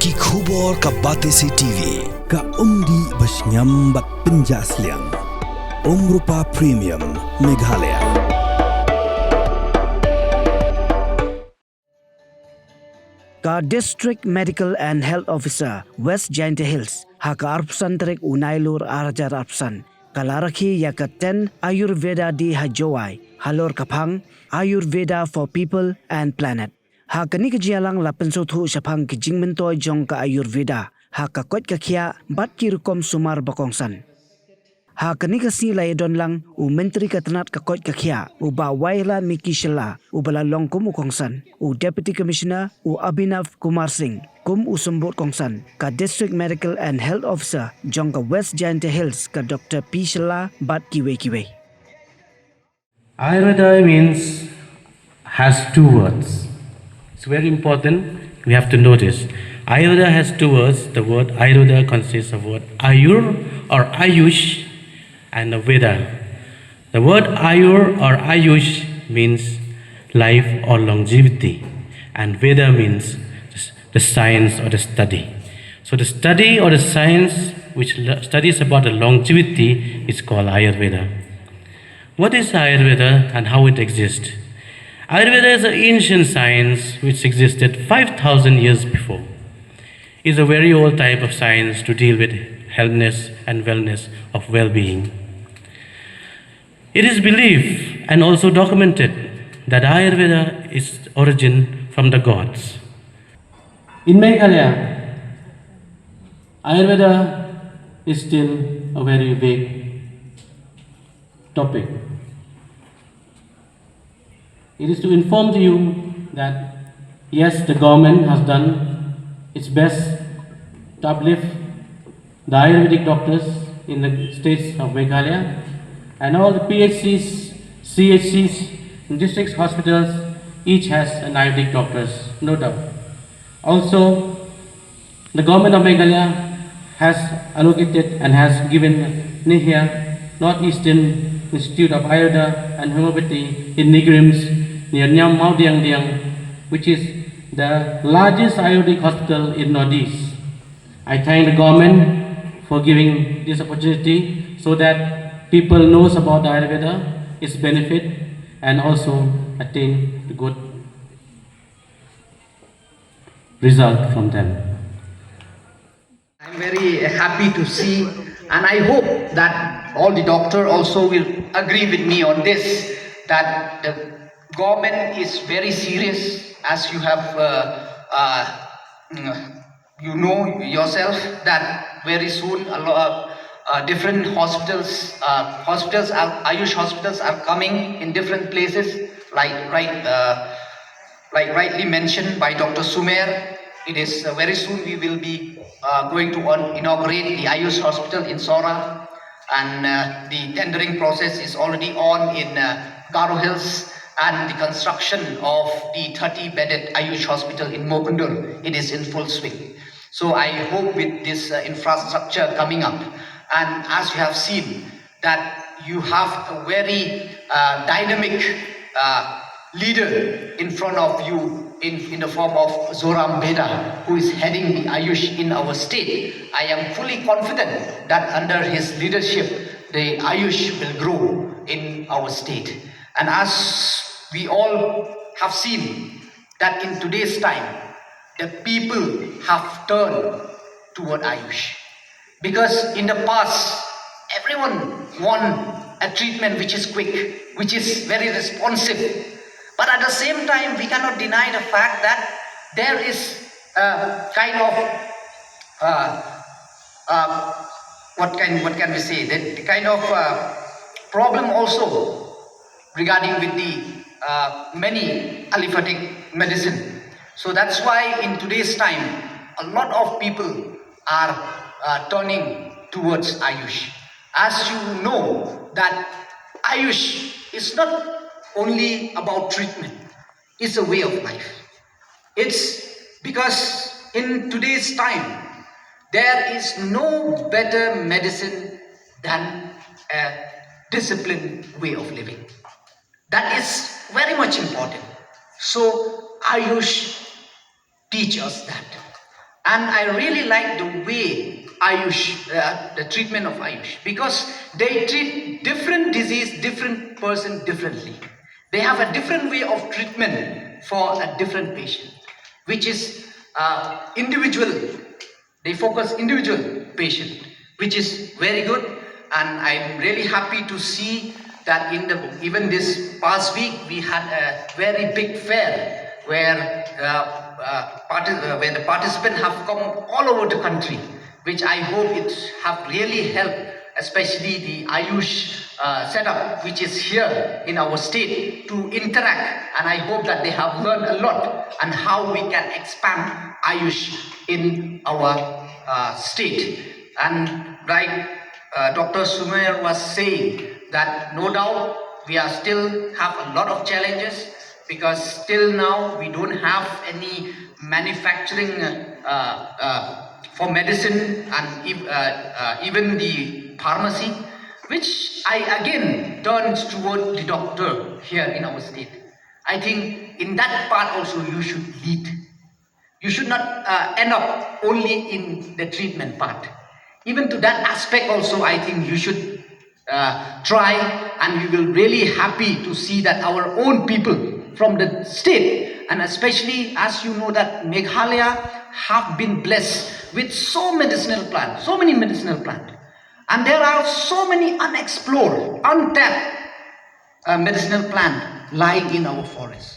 Ki khubor ka Batesi TV ka umdi basnyam bat penjaslian Umrupa Premium Meghalaya. Ka District Medical and Health Officer West Jingmyntoi Hills haka arpsan trek unailur arajar arpsan kalaraki yakaten Ayurveda di hajowai halor kapang Ayurveda for people and planet. Hakani kejialang la Pynsngewthuh syapang ke Jingmyntoi jong ka Ayurveda haka kot kakia bat kirukom sumar bakongsan. Hakani kasi layadon lang u menteri katanat kakot kakia u ba wailan miki shela u bala longkum u kongsan u deputy commissioner u Abhinav Kumar Singh kum u sumbut kongsan ka district medical and health officer jong ka West Jingmyntoi Hills ka Dr. P Shela bat kiwe. Ayurveda has two words. It's very important. We have to notice. Ayurveda has two words. The word Ayurveda consists of word Ayur or AYUSH and a Veda. The word Ayur or AYUSH means life or longevity, and Veda means the science or the study. So the study or the science which studies about the longevity is called Ayurveda. What is Ayurveda and how it exists? Ayurveda is an ancient science which existed 5,000 years before. It's a very old type of science to deal with healthness and wellness of well-being. It is believed and also documented that Ayurveda is origin from the gods. In Meghalaya, Ayurveda is still a very vague topic. It is to inform to you that yes, the government has done its best to uplift the Ayurvedic doctors in the states of Meghalaya, and all the PHCs, CHCs, and district hospitals each has an Ayurvedic doctors, no doubt. Also, the government of Meghalaya has allocated and has given NIHIA, Northeastern Institute of Ayurveda and Homeopathy in Nigrims near Nyam Maudiang, which is the largest Ayurvedic hospital in Northeast. I thank the government for giving this opportunity so that people knows about the Ayurveda, its benefit, and also attain the good result from them. I'm very happy to see, and I hope that all the doctors also will agree with me on this, that the government is very serious, as you have you know yourself that very soon a lot of different hospitals, AYUSH hospitals are coming in different places, like rightly mentioned by Dr. Sumer. It is very soon we will be going to inaugurate the AYUSH hospital in Sora, and the tendering process is already on in Garo Hills, and the construction of the 30-bedded AYUSH hospital in Mokundur, it is in full swing. So I hope with this infrastructure coming up, and as you have seen that you have a very dynamic leader in front of you in the form of Zoram Beda, who is heading the AYUSH in our state. I am fully confident that under his leadership, the AYUSH will grow in our state. And as we all have seen that in today's time, the people have turned toward AYUSH. Because in the past, everyone want a treatment which is quick, which is very responsive. But at the same time, we cannot deny the fact that there is a kind of what can we say? The kind of problem also regarding with the many allopathic medicine. So that's why in today's time, a lot of people are turning towards AYUSH. As you know that AYUSH is not only about treatment, it's a way of life. It's because in today's time, there is no better medicine than a disciplined way of living. That is very much important. So AYUSH teach us that. And I really like the way AYUSH, the treatment of AYUSH, because they treat different disease, different person differently. They have a different way of treatment for a different patient, which is individual. They focus individual patient, which is very good. And I'm really happy to see that even this past week we had a very big fair where the participants have come all over the country, which I hope it have really helped, especially the AYUSH setup, which is here in our state, to interact. And I hope that they have learned a lot on how we can expand AYUSH in our state. And like Dr. Sumer was saying, that no doubt we are still have a lot of challenges, because still now we don't have any manufacturing for medicine and even the pharmacy, which I again turns toward the doctor here in our state. I think in that part also you should lead. You should not end up only in the treatment part. Even to that aspect also, I think you should try, and we will really happy to see that our own people from the state, and especially as you know that Meghalaya have been blessed with so many medicinal plants, and there are so many unexplored, untapped medicinal plants lying in our forest.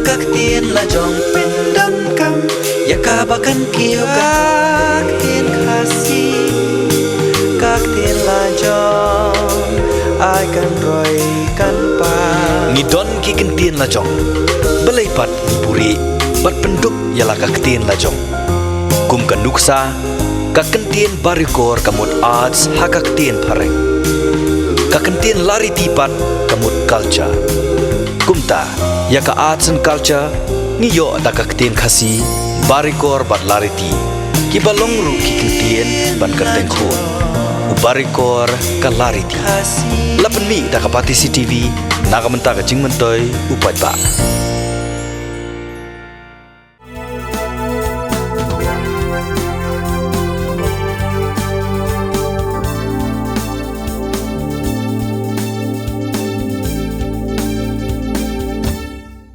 các tiên là dòng bên đâm cầm ya ka bakan kiêu các tiên khasi các tiên là dòng ai kan roi kan pa Ni don ki kan tien la jong balai pat ni puri bat penduk yala ka tien la jong kum kan nuksa ka kan tien barikor kamut arts ha ka tien phareng ka kan tien lari tipat kamut culture kumta ya ka arts and culture ni yo da ka tien khasi barikor bat lari ti ki balong ru ki kan tien ban ka teng khon ubarikor ka lari ti lapan mi da ka pati CTV naga menta ka Jingmyntoi upai pa